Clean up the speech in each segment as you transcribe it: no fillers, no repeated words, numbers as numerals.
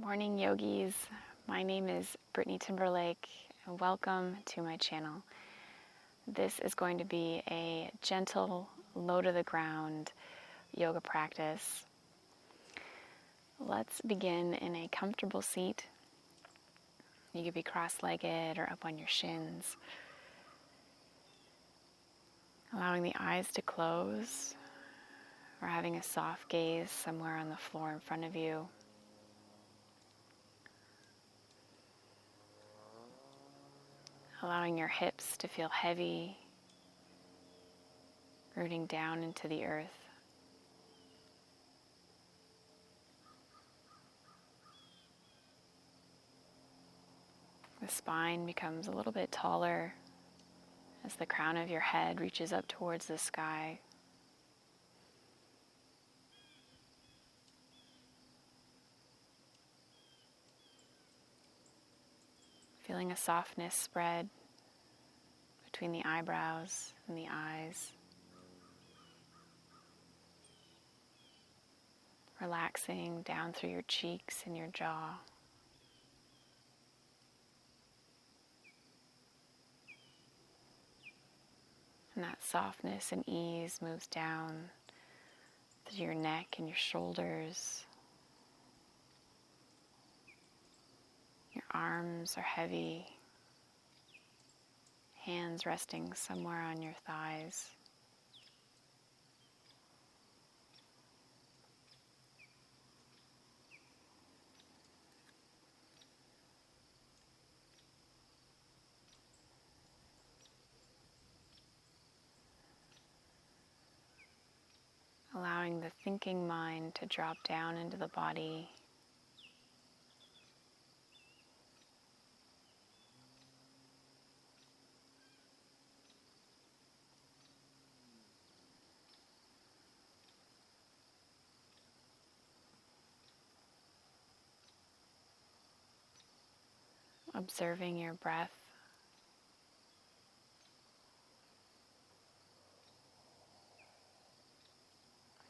Morning yogis, my name is Brittany Timberlake and welcome to my channel. This is going to be a gentle, low to the ground yoga practice. Let's begin in a comfortable seat. You could be cross-legged or up on your shins. Allowing the eyes to close or having a soft gaze somewhere on the floor in front of you. Allowing your hips to feel heavy, rooting down into the earth. The spine becomes a little bit taller as the crown of your head reaches up towards the sky. Feeling a softness spread between the eyebrows and the eyes. Relaxing down through your cheeks and your jaw. And that softness and ease moves down through your neck and your shoulders. Your arms are heavy. Hands resting somewhere on your thighs. Allowing the thinking mind to drop down into the body. Observing your breath.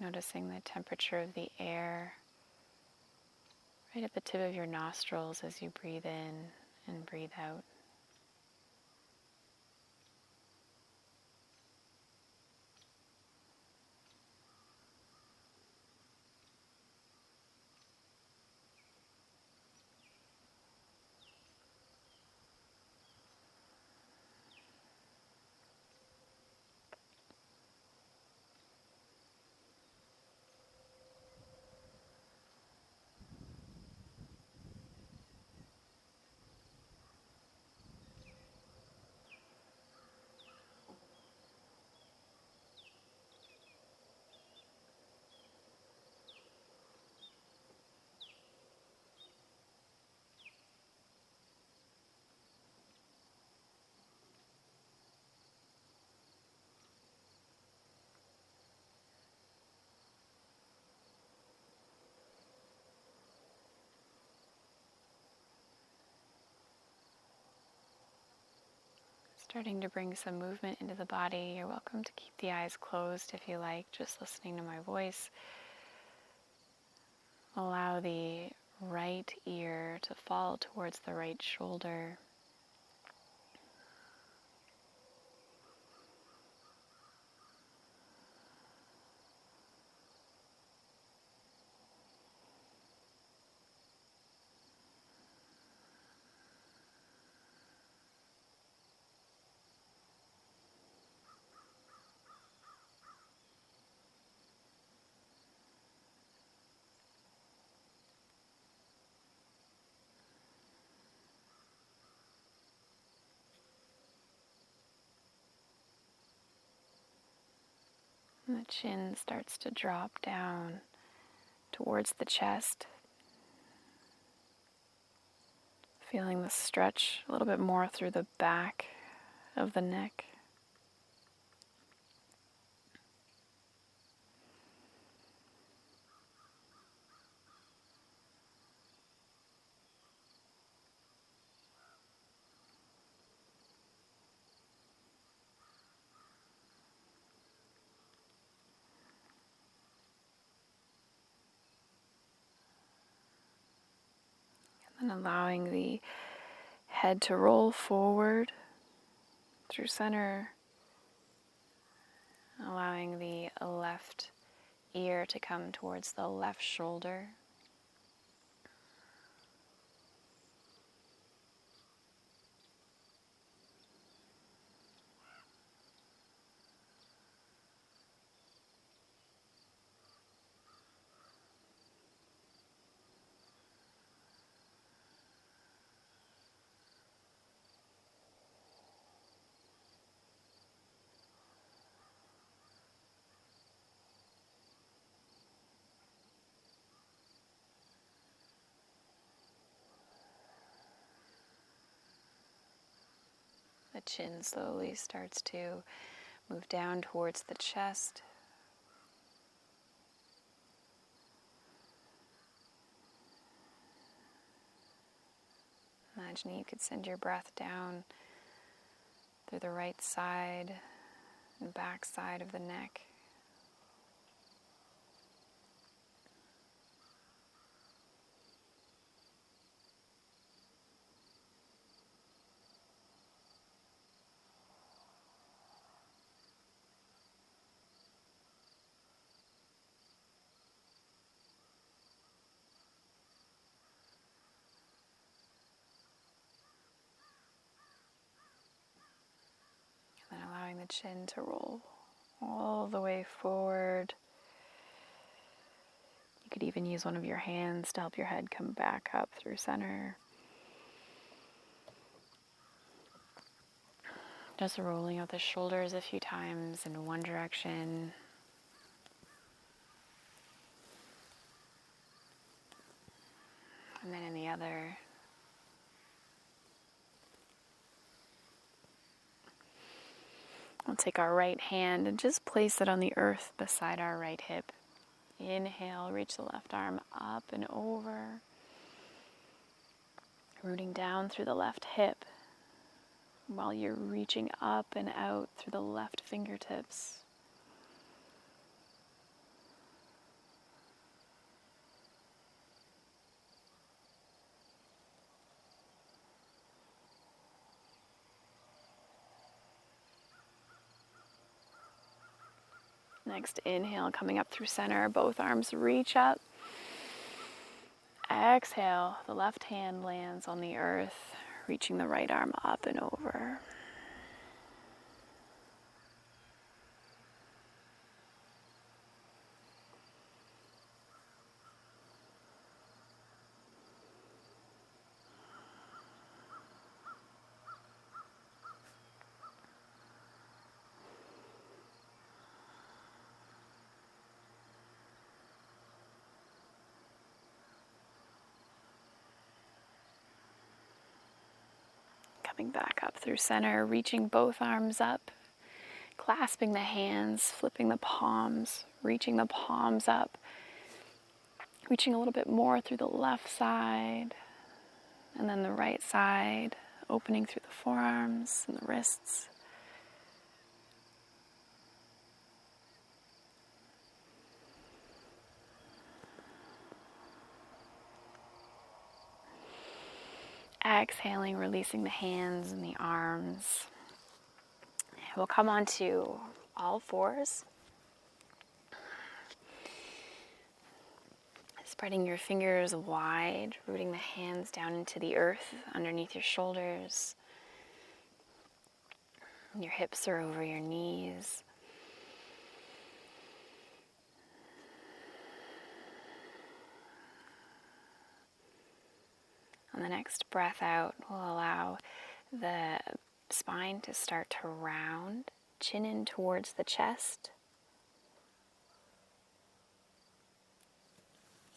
Noticing the temperature of the air right at the tip of your nostrils as you breathe in and breathe out. Starting to bring some movement into the body. You're welcome to keep the eyes closed if you like, just listening to my voice. Allow the right ear to fall towards the right shoulder. And the chin starts to drop down towards the chest. Feeling the stretch a little bit more through the back of the neck. And allowing the head to roll forward through center. Allowing the left ear to come towards the left shoulder. The chin slowly starts to move down towards the chest. Imagining you could send your breath down through the right side and back side of the neck. And then allowing the chin to roll all the way forward. You could even use one of your hands to help your head come back up through center. Just rolling out the shoulders a few times in one direction. And then in the other. We'll take our right hand and just place it on the earth beside our right hip. Inhale, reach the left arm up and over. Rooting down through the left hip while you're reaching up and out through the left fingertips. Next inhale, coming up through center, both arms reach up. Exhale, the left hand lands on the earth, reaching the right arm up and over. Coming back up through center, reaching both arms up, clasping the hands, flipping the palms, reaching the palms up, reaching a little bit more through the left side, and then the right side, opening through the forearms and the wrists. Exhaling, releasing the hands and the arms. We'll come onto all fours. Spreading your fingers wide, rooting the hands down into the earth underneath your shoulders. Your hips are over your knees. On the next breath out, we'll allow the spine to start to round, chin in towards the chest.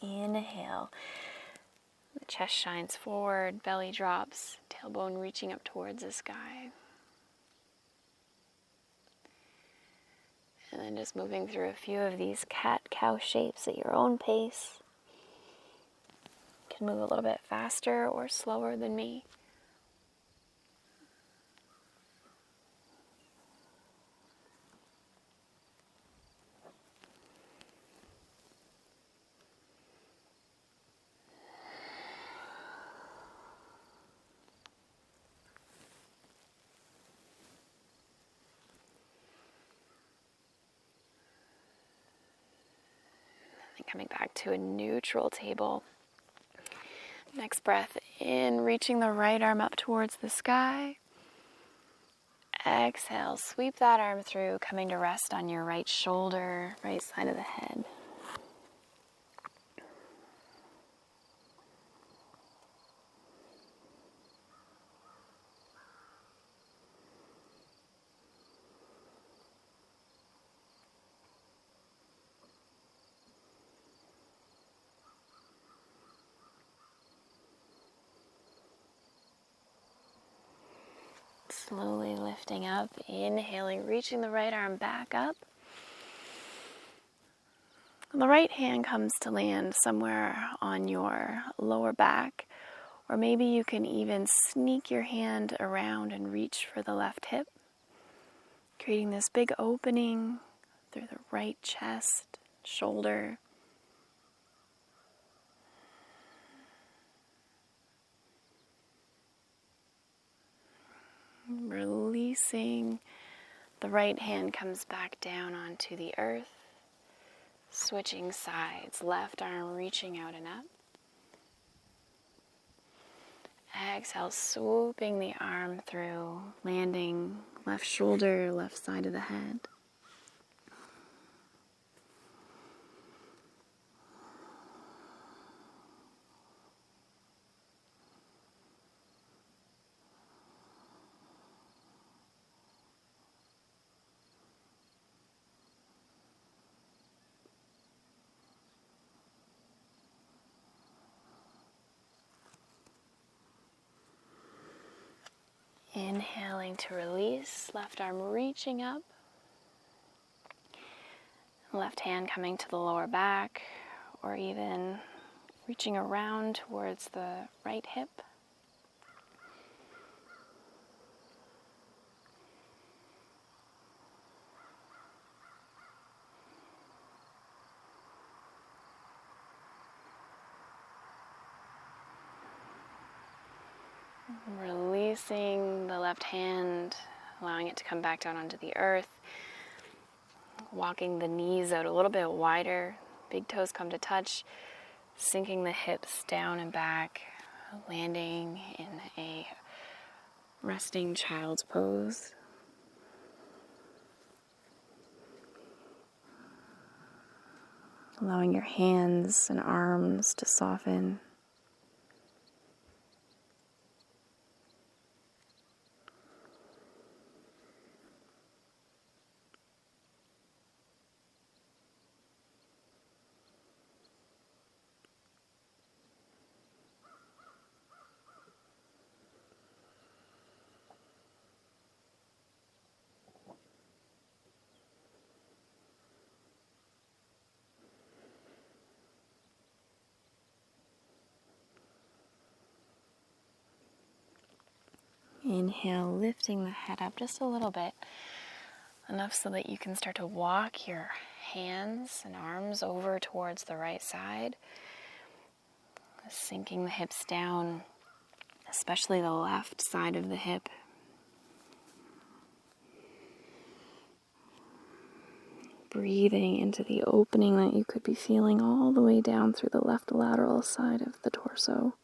Inhale. The chest shines forward, belly drops, tailbone reaching up towards the sky. And then just moving through a few of these cat-cow shapes at your own pace. You can move a little bit faster or slower than me. coming back to a neutral table. Next breath in, reaching the right arm up towards the sky. Exhale, sweep that arm through, coming to rest on your right shoulder, right side of the head. Slowly lifting up, inhaling, reaching the right arm back up. The right hand comes to land somewhere on your lower back, or maybe you can even sneak your hand around and reach for the left hip, creating this big opening through the right chest, shoulder. Releasing, the right hand comes back down onto the earth. Switching sides, left arm reaching out and up. Exhale, swooping the arm through, landing left shoulder, left side of the head. Inhaling to release, left arm reaching up. Left hand coming to the lower back, or even reaching around towards the right hip. Releasing the left hand, allowing it to come back down onto the earth. Walking the knees out a little bit wider, big toes come to touch, sinking the hips down and back, landing in a resting child's pose. Allowing your hands and arms to soften. Inhale, lifting the head up just a little bit, enough so that you can start to walk your hands and arms over towards the right side, sinking the hips down, especially the left side of the hip. Breathing into the opening that you could be feeling all the way down through the left lateral side of the torso.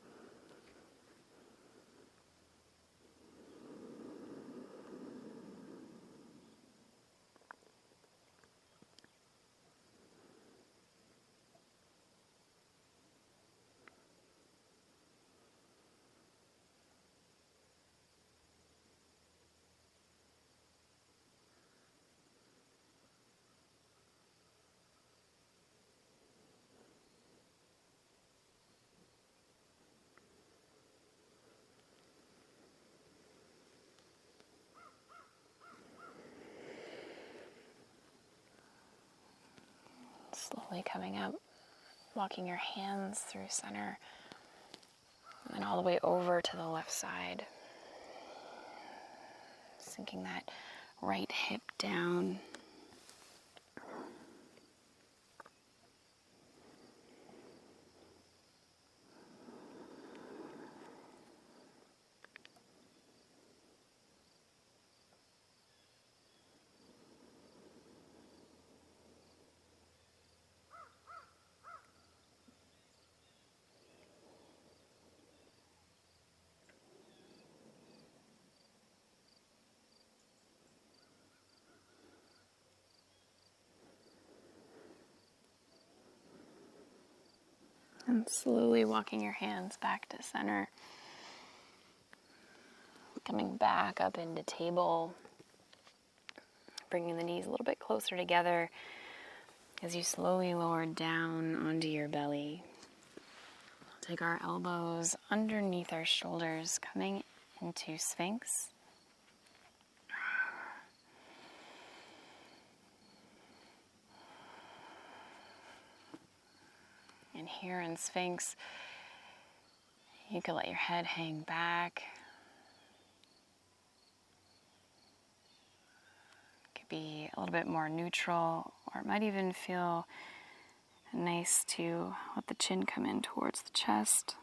Slowly coming up, walking your hands through center, and all the way over to the left side. Sinking that right hip down. And slowly walking your hands back to center. Coming back up into table. Bringing the knees a little bit closer together as you slowly lower down onto your belly. Take our elbows underneath our shoulders, coming into Sphinx. And here in Sphinx, you can let your head hang back. It could be a little bit more neutral, or it might even feel nice to let the chin come in towards the chest.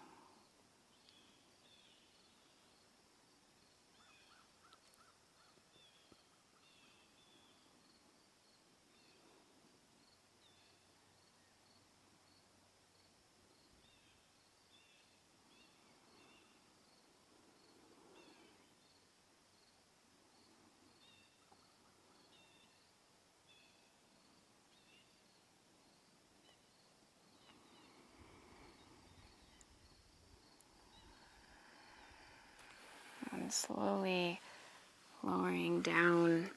And slowly lowering down.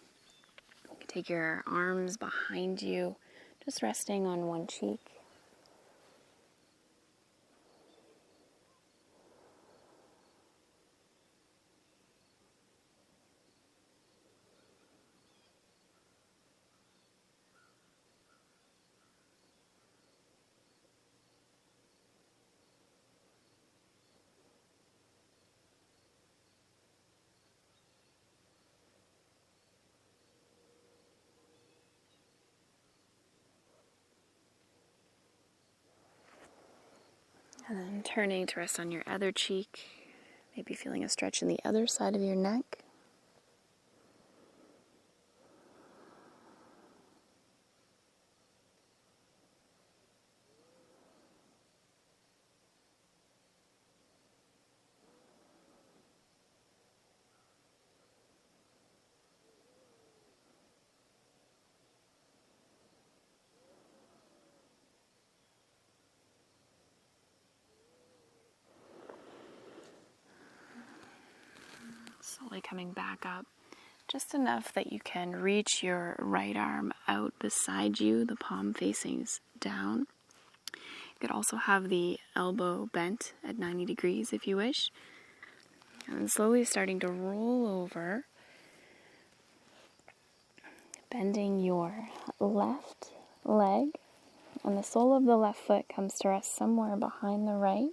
You can take your arms behind you, just resting on one cheek. And then turning to rest on your other cheek, maybe feeling a stretch in the other side of your neck. Slowly coming back up, just enough that you can reach your right arm out beside you, the palm facing down. You could also have the elbow bent at 90 degrees if you wish. And slowly starting to roll over, bending your left leg, and the sole of the left foot comes to rest somewhere behind the right.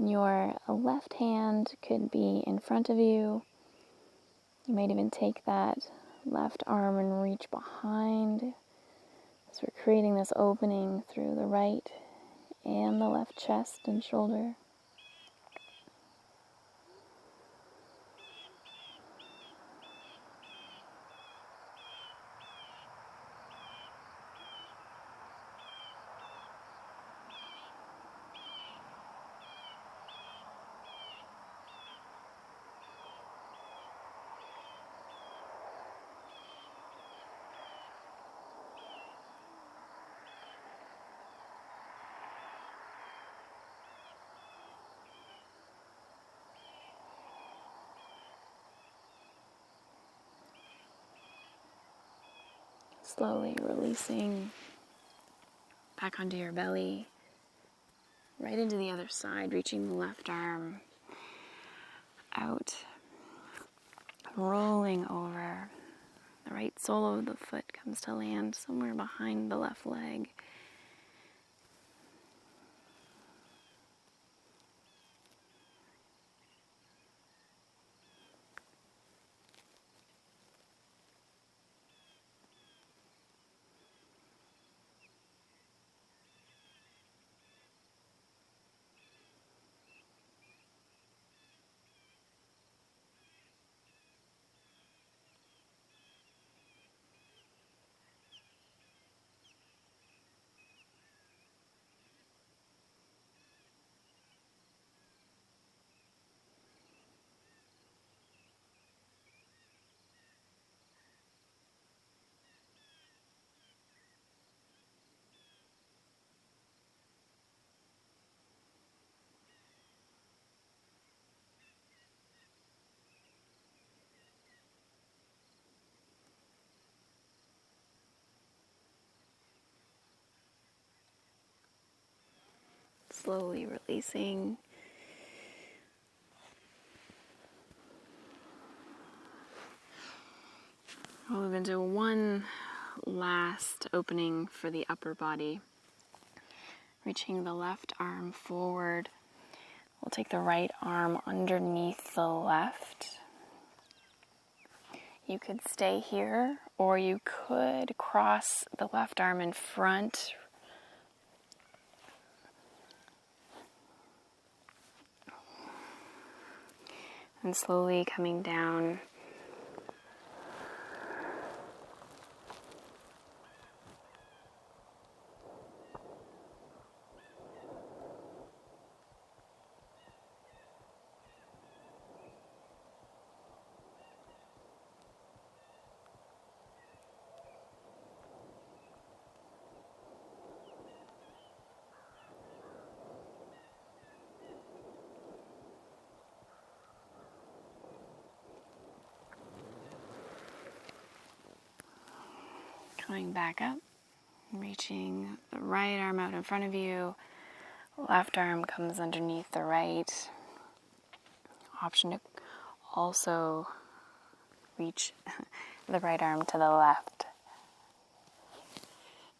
Your left hand could be in front of you. You might even take that left arm and reach behind. So we're creating this opening through the right and the left chest and shoulder. Slowly releasing back onto your belly, right into the other side, reaching the left arm out, rolling over. The right sole of the foot comes to land somewhere behind the left leg. slowly releasing. We'll move into one last opening for the upper body. Reaching the left arm forward. We'll take the right arm underneath the left. You could stay here, or you could cross the left arm in front. And slowly coming down. Coming back up, reaching the right arm out in front of you. Left arm comes underneath the right. Option to also reach the right arm to the left.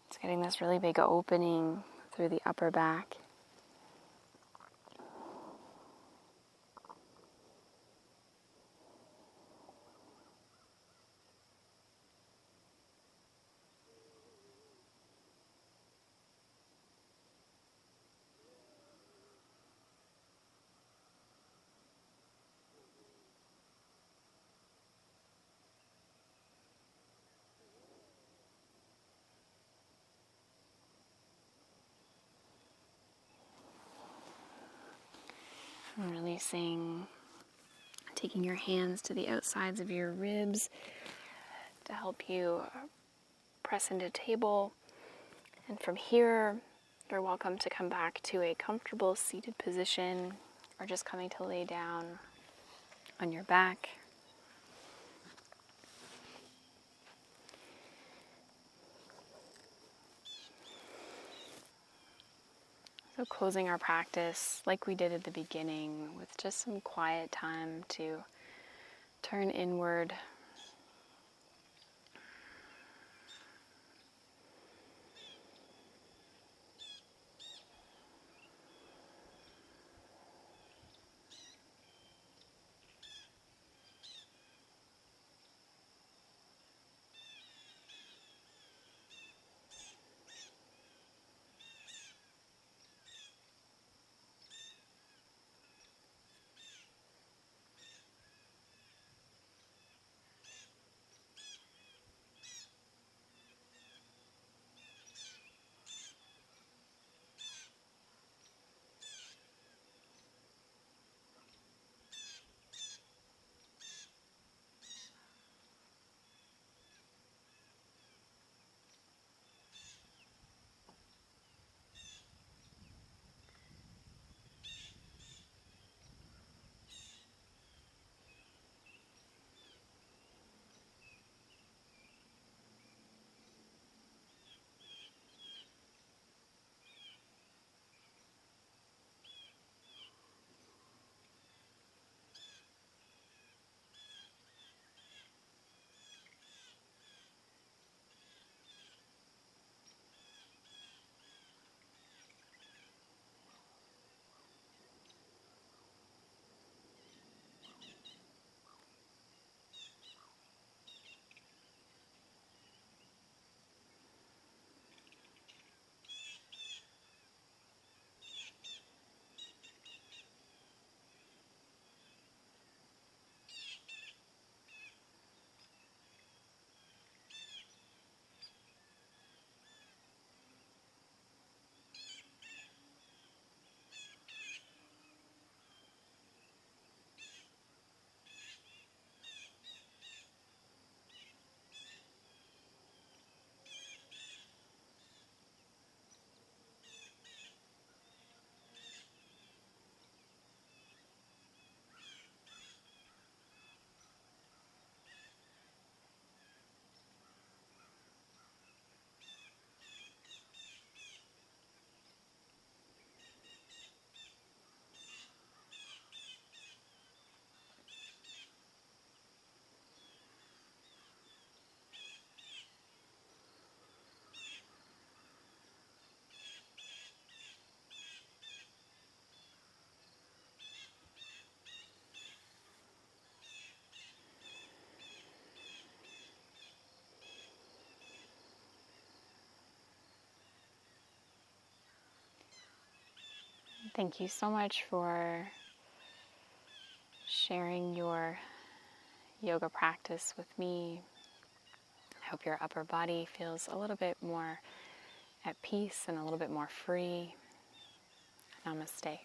It's getting this really big opening through the upper back. And releasing, taking your hands to the outsides of your ribs to help you press into table. And from here, you're welcome to come back to a comfortable seated position or just coming to lay down on your back. So closing our practice like we did at the beginning with just some quiet time to turn inward. Thank you so much for sharing your yoga practice with me. I hope your upper body feels a little bit more at peace and a little bit more free. Namaste.